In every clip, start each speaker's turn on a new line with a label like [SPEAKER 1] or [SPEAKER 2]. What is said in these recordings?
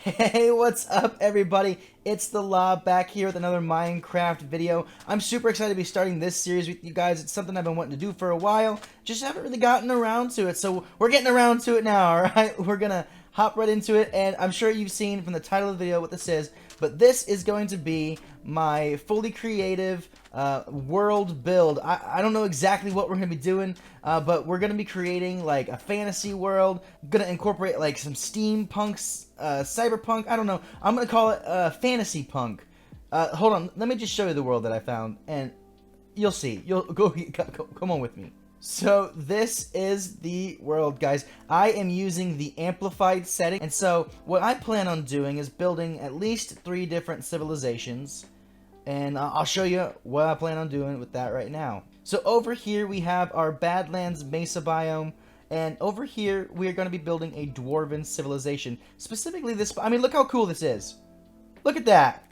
[SPEAKER 1] Hey, what's up everybody? It's the Law back here with another Minecraft video. I'm super excited to be starting this series with you guys. It's something I've been wanting to do for a while, just haven't really gotten around to it. So we're getting around to it now, alright? We're gonna hop right into it, and I'm sure you've seen from the title of the video what this is, but this is going to be my fully creative world build. I don't know exactly what we're going to be doing, but we're going to be creating like a fantasy world. Going to incorporate like some steampunk, cyberpunk. I don't know. I'm going to call it FantasyPunk. Hold on. Let me just show you the world that I found, and you'll see. You'll go come on with me. So this is the world, guys. I am using the amplified setting, and so what I plan on doing is building at least 3 different civilizations, and I'll show you what I plan on doing with that right now. So over here we have our Badlands Mesa biome, and over here we are going to be building a Dwarven civilization. Specifically this, I mean, look how cool this is. Look at that.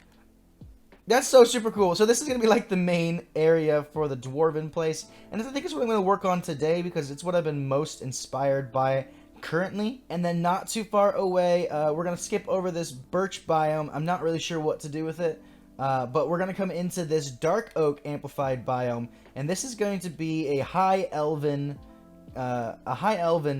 [SPEAKER 1] That's so super cool. So this is going to be like the main area for the Dwarven place. And I think it's what I'm going to work on today because it's what I've been most inspired by currently. And then not too far away, we're going to skip over this birch biome. I'm not really sure what to do with it. But we're going to come into this dark oak amplified biome. And this is going to be a high elven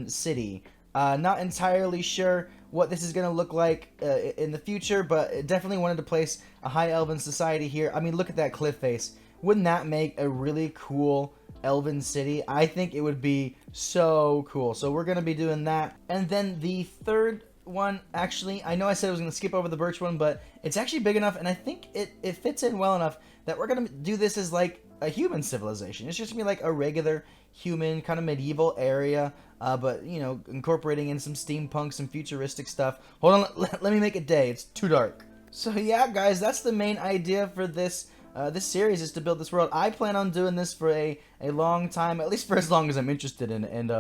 [SPEAKER 1] city. Not entirely sure what this is going to look like in the future, but definitely wanted to place a high elven society here. I mean, look at that cliff face. Wouldn't that make a really cool elven city? I think it would be so cool. So we're going to be doing that. And then the third one, actually, I know I said I was going to skip over the birch one, but it's actually big enough, and I think it fits in well enough that we're going to do this as like a human civilization. It's just going to be like a regular human kind of medieval area, but you know, incorporating in some steampunk, some futuristic stuff. Hold on, let me make it day. It's too dark. So yeah, guys, that's the main idea for this this series, is to build this world. I plan on doing this for a long time, at least for as long as I'm interested in it. And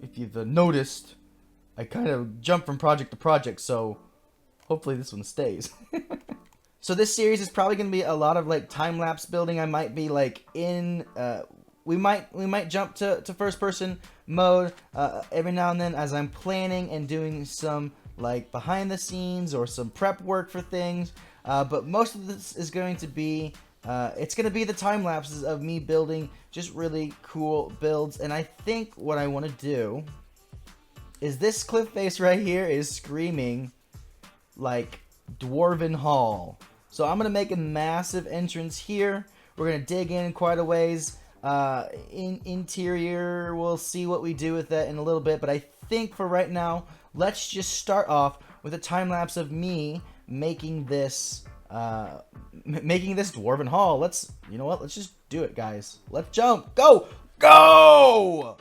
[SPEAKER 1] if you've noticed, I kind of jump from project to project, so hopefully this one stays. So this series is probably going to be a lot of like time-lapse building. I might be like in we might jump to first person mode every now and then as I'm planning and doing some like behind the scenes or some prep work for things, but most of this is going to be it's going to be the time lapses of me building just really cool builds. And I think what I want to do is this cliff face right here is screaming like Dwarven Hall. So I'm going to make a massive entrance here. We're going to dig in quite a ways. Interior, we'll see what we do with that in a little bit, but I think for right now, let's just start off with a time lapse of me making this Dwarven Hall. You know what? Let's just do it, guys. Let's jump. Go! Go!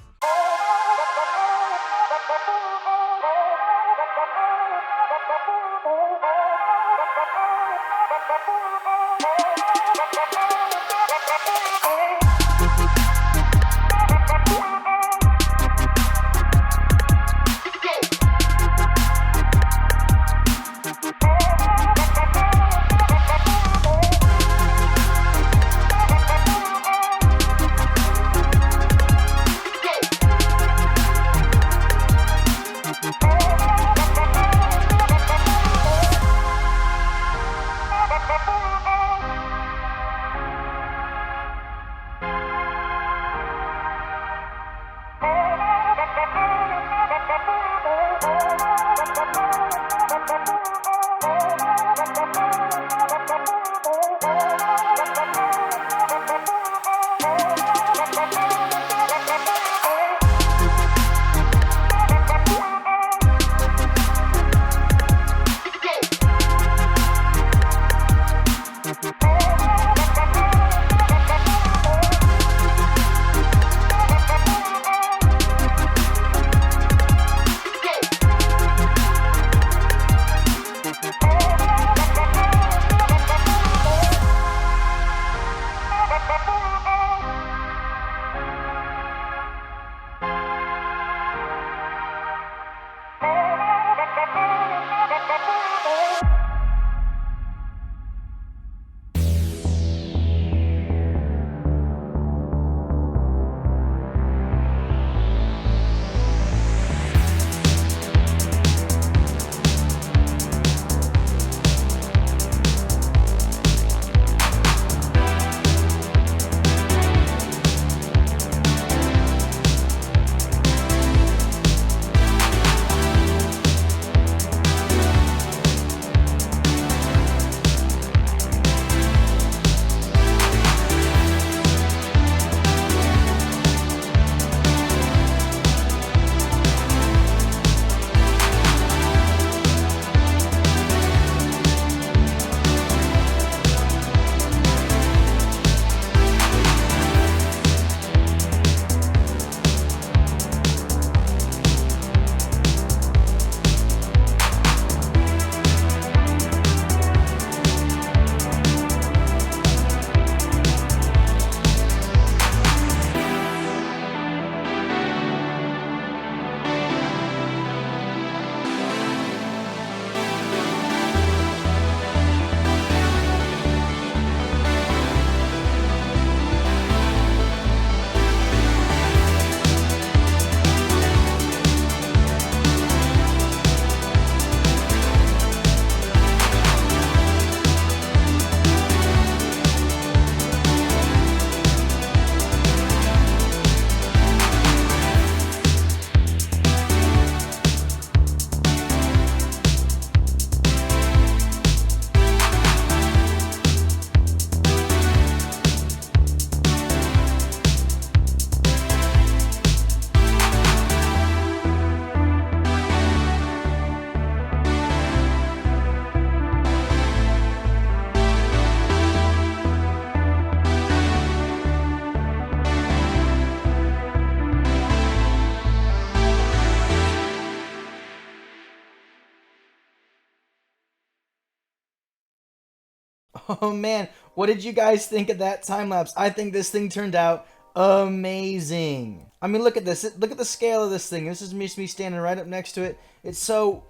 [SPEAKER 1] Oh man, what did you guys think of that time lapse? I think this thing turned out amazing. I mean, look at this. Look at the scale of this thing. This is me standing right up next to it. It's so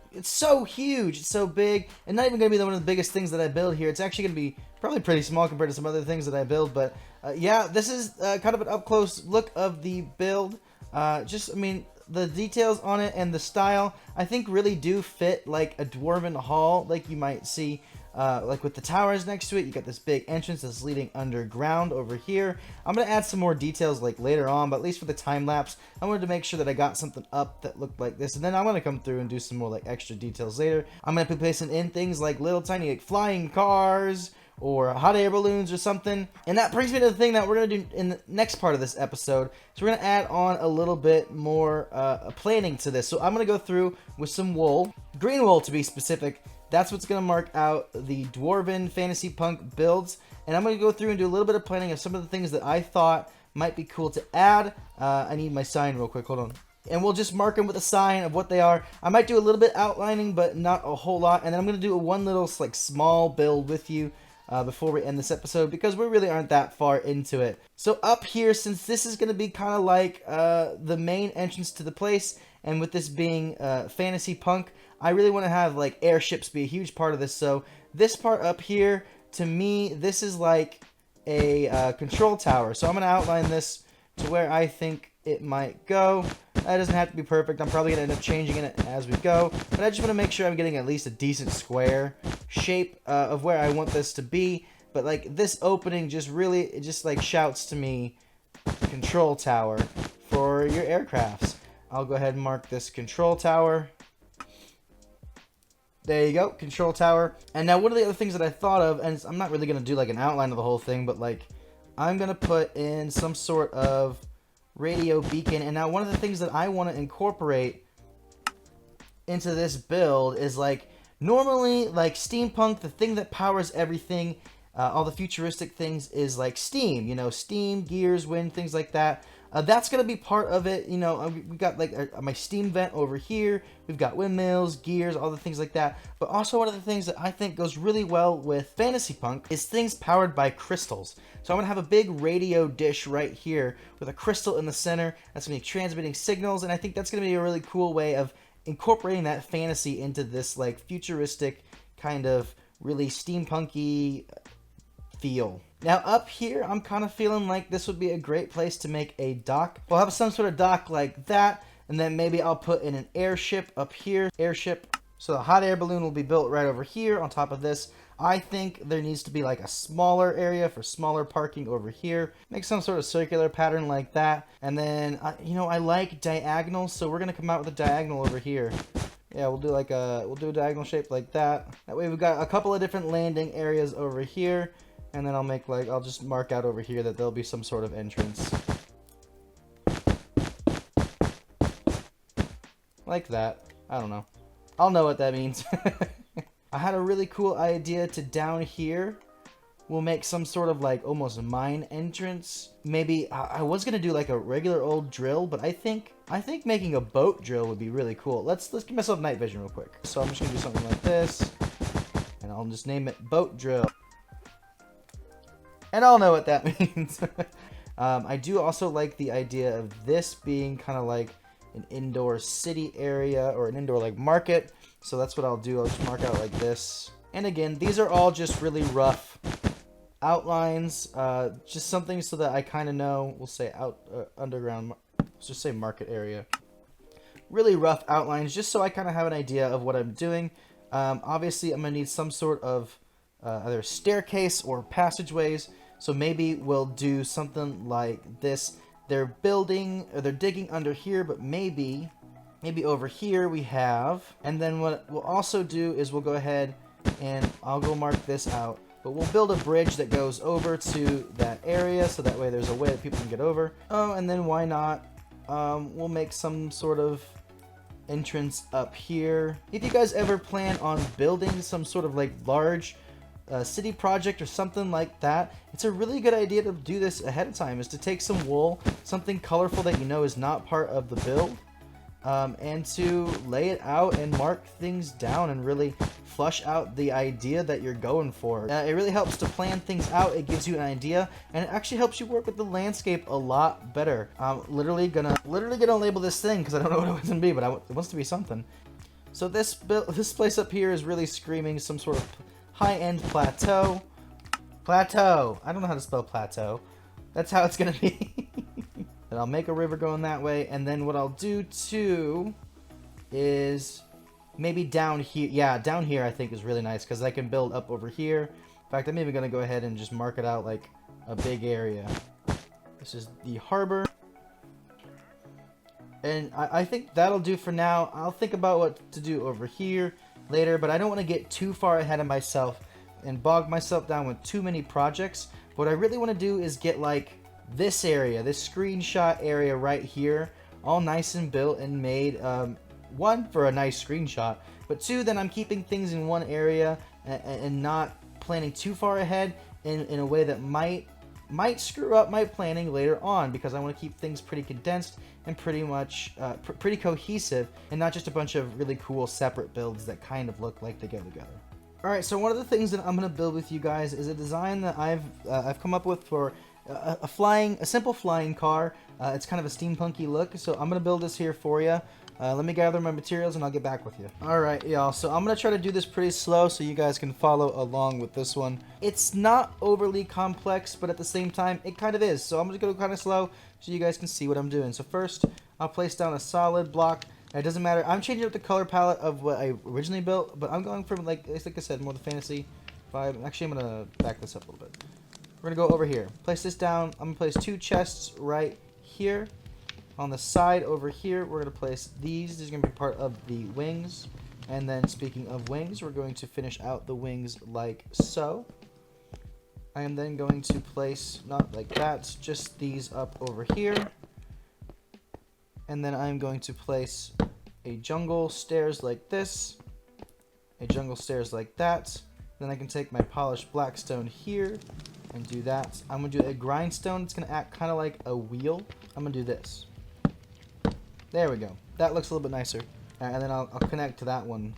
[SPEAKER 1] huge. It's so big, and not even gonna be one of the biggest things that I build here. It's actually gonna be probably pretty small compared to some other things that I build. But yeah, this is kind of an up close look of the build. I mean, the details on it and the style, I think, really do fit like a dwarven hall, like you might see. Like with the towers next to it, you got this big entrance that's leading underground over here. I'm going to add some more details like later on, but at least for the time lapse, I wanted to make sure that I got something up that looked like this. And then I'm going to come through and do some more like extra details later. I'm going to be placing in things like little tiny like flying cars or hot air balloons or something. And that brings me to the thing that we're going to do in the next part of this episode. So we're going to add on a little bit more planning to this. So I'm going to go through with some wool, green wool to be specific. That's what's going to mark out the Dwarven FantasyPunk builds. And I'm going to go through and do a little bit of planning of some of the things that I thought might be cool to add. I need my sign real quick. Hold on. And we'll just mark them with a sign of what they are. I might do a little bit outlining, but not a whole lot. And then I'm going to do one little like small build with you before we end this episode, because we really aren't that far into it. So up here, since this is going to be kind of like the main entrance to the place, and with this being FantasyPunk, I really want to have like airships be a huge part of this. So this part up here, to me, this is like a control tower. So I'm going to outline this to where I think it might go. That doesn't have to be perfect. I'm probably going to end up changing it as we go. But I just want to make sure I'm getting at least a decent square shape of where I want this to be. But like this opening just really, it just like shouts to me control tower for your aircrafts. I'll go ahead and mark this control tower. There you go, control tower. And now one of the other things that I thought of, and I'm not really going to do like an outline of the whole thing, but like I'm going to put in some sort of radio beacon. And now one of the things that I want to incorporate into this build is like, normally like Steampunk, the thing that powers everything, all the futuristic things is like steam, you know, steam, gears, wind, things like that. That's going to be part of it. You know, we've got like my steam vent over here. We've got windmills, gears, all the things like that. But also one of the things that I think goes really well with FantasyPunk is things powered by crystals. So I'm going to have a big radio dish right here with a crystal in the center. That's going to be transmitting signals. And I think that's going to be a really cool way of incorporating that fantasy into this like futuristic kind of really steampunky feel. Now up here, I'm kind of feeling like this would be a great place to make a dock. We'll have some sort of dock like that, and then maybe I'll put in an airship up here. Airship. So the hot air balloon will be built right over here on top of this. I think there needs to be like a smaller area for smaller parking over here. Make some sort of circular pattern like that. And then, you know, I like diagonals, so we're going to come out with a diagonal over here. Yeah, we'll do a diagonal shape like that. That way we've got a couple of different landing areas over here. And then I'll just mark out over here that there'll be some sort of entrance. Like that. I don't know. I'll know what that means. I had a really cool idea to down here. We'll make some sort of like almost mine entrance. Maybe I was gonna do like a regular old drill, but I think making a boat drill would be really cool. Let's give myself night vision real quick. So I'm just gonna do something like this, and I'll just name it boat drill. And I'll know what that means. I do also like the idea of this being kind of like an indoor city area or an indoor like market. So that's what I'll do. I'll just mark out like this. And again, these are all just really rough outlines. Just something so that I kind of know. We'll say underground. Let's just say market area. Really rough outlines, just so I kind of have an idea of what I'm doing. Obviously, I'm going to need some sort of either staircase or passageways. So maybe we'll do something like this. They're building, or they're digging under here, but maybe over here we have. And then what we'll also do is we'll go ahead and I'll go mark this out. But we'll build a bridge that goes over to that area, so that way there's a way that people can get over. Oh, and then why not? We'll make some sort of entrance up here. If you guys ever plan on building some sort of like large city project or something like that, it's a really good idea to do this ahead of time, is to take some wool, something colorful that you know is not part of the build, and to lay it out and mark things down and really flush out the idea that you're going for. It really helps to plan things out. It gives you an idea, and it actually helps you work with the landscape a lot better. I'm literally gonna label this thing because I don't know what it wants to be, but it wants to be something. So this place up here is really screaming some sort of high-end plateau. Plateau. I don't know how to spell plateau. That's how it's gonna be. Then I'll make a river going that way, and then what I'll do too is maybe down here. Yeah, down here I think is really nice because I can build up over here. In fact, I'm even gonna go ahead and just mark it out like a big area. This is the harbor. And I think that'll do for now. I'll think about what to do over here later, but I don't want to get too far ahead of myself and bog myself down with too many projects. What I really want to do is get like this area, this screenshot area right here, all nice and built and made. One, for a nice screenshot, but two, then I'm keeping things in one area and not planning too far ahead in a way that might screw up my planning later on, because I want to keep things pretty condensed and pretty much pretty cohesive, and not just a bunch of really cool separate builds that kind of look like they go together. Alright, so one of the things that I'm going to build with you guys is a design that I've come up with for a simple flying car. It's kind of a steampunky look, so I'm going to build this here for you. Let me gather my materials and I'll get back with you. Alright, y'all, so I'm going to try to do this pretty slow so you guys can follow along with this one. It's not overly complex, but at the same time, it kind of is. So I'm just going to go kind of slow so you guys can see what I'm doing. So first, I'll place down a solid block. It doesn't matter. I'm changing up the color palette of what I originally built, but I'm going from, like I said, more the fantasy vibe. Actually, I'm going to back this up a little bit. We're going to go over here. Place this down. I'm going to place 2 chests right here. On the side over here, we're going to place these. These are going to be part of the wings. And then, speaking of wings, we're going to finish out the wings like so. I am then going to place, not like that, just these up over here. And then I'm going to place a jungle stairs like this. A jungle stairs like that. Then I can take my polished blackstone here and do that. I'm going to do a grindstone. It's going to act kind of like a wheel. I'm going to do this. There we go. That looks a little bit nicer. And then I'll connect to that one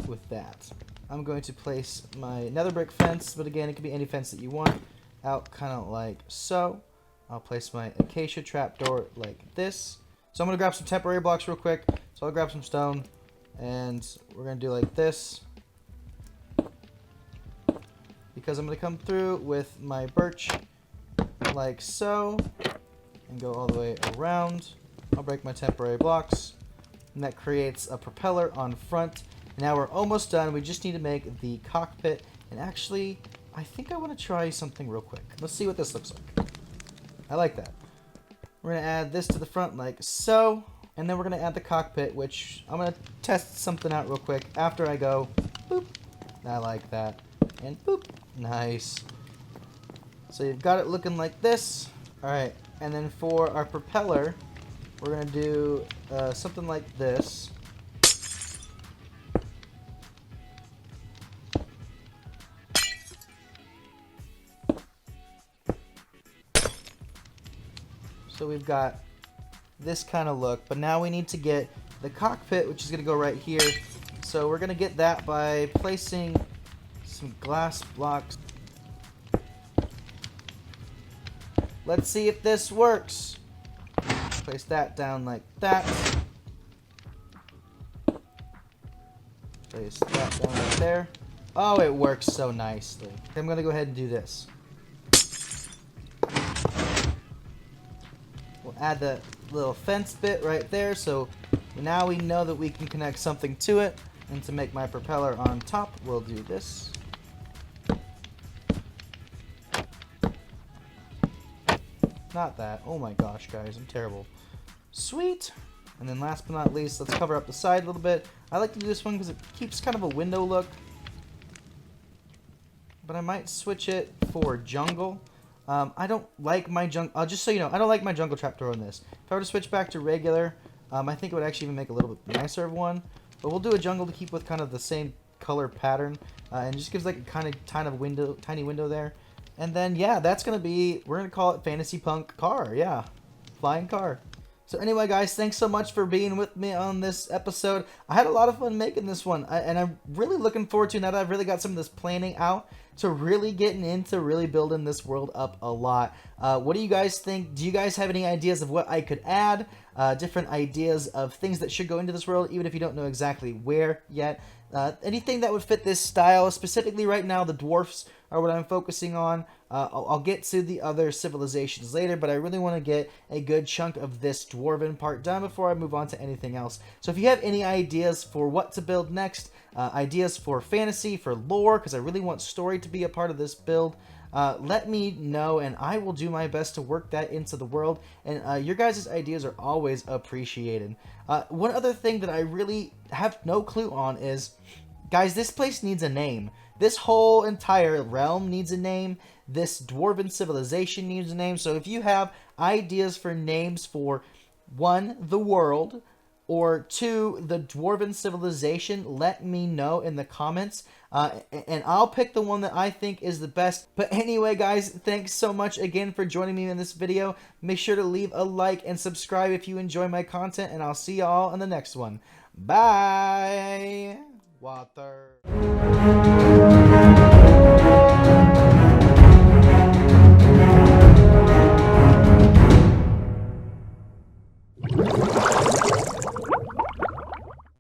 [SPEAKER 1] with that. I'm going to place my nether brick fence, but again, it can be any fence that you want, out kind of like so. I'll place my acacia trapdoor like this. So I'm going to grab some temporary blocks real quick. So I'll grab some stone, and we're going to do like this. Because I'm going to come through with my birch like so, and go all the way around. I'll break my temporary blocks, and that creates a propeller on front. Now we're almost done. We just need to make the cockpit, and actually, I think I want to try something real quick. Let's see what this looks like. I like that. We're going to add this to the front like so, and then we're going to add the cockpit, which I'm going to test something out real quick after I go boop. I like that. And boop. Nice. So you've got it looking like this. Alright, and then for our propeller, we're going to do something like this. So we've got this kind of look, but now we need to get the cockpit, which is going to go right here. So we're going to get that by placing some glass blocks. Let's see if this works. Place that down like that. Place that down right there. Oh, it works so nicely. I'm going to go ahead and do this. We'll add the little fence bit right there, so now we know that we can connect something to it. And to make my propeller on top, we'll do this. Not that. Oh my gosh, guys, I'm terrible. Sweet. And then last but not least, let's cover up the side a little bit. I like to do this one because it keeps kind of a window look. But I might switch it for jungle. I don't like my jungle. Just so you know, I don't like my jungle trapdoor on this. If I were to switch back to regular, I think it would actually even make a little bit nicer of one. But we'll do a jungle to keep with kind of the same color pattern, and just gives like a kind of tiny window there. And then yeah, that's gonna be, we're gonna call it FantasyPunk car. Yeah, flying car. So anyway, guys, thanks so much for being with me on this episode. I had a lot of fun making this one, and I'm really looking forward to, now that I've really got some of this planning out, to really getting into really building this world up a lot. What do you guys think? Do you guys have any ideas of what I could add? Different ideas of things that should go into this world, even if you don't know exactly where yet. Anything that would fit this style. Specifically right now, the dwarfs are what I'm focusing on. I'll get to the other civilizations later, but I really want to get a good chunk of this dwarven part done before I move on to anything else. So if you have any ideas for what to build next, ideas for fantasy, for lore, because I really want story to be a part of this build, let me know, and I will do my best to work that into the world, and your guys' ideas are always appreciated. One other thing that I really have no clue on is, guys, this place needs a name. This whole entire realm needs a name. This dwarven civilization needs a name. So if you have ideas for names for, 1, the world, or 2, the dwarven civilization, let me know in the comments, and I'll pick the one that I think is the best. But anyway, guys, thanks so much again for joining me in this video. Make sure to leave a like and subscribe if you enjoy my content, and I'll see y'all in the next one. Bye! Water.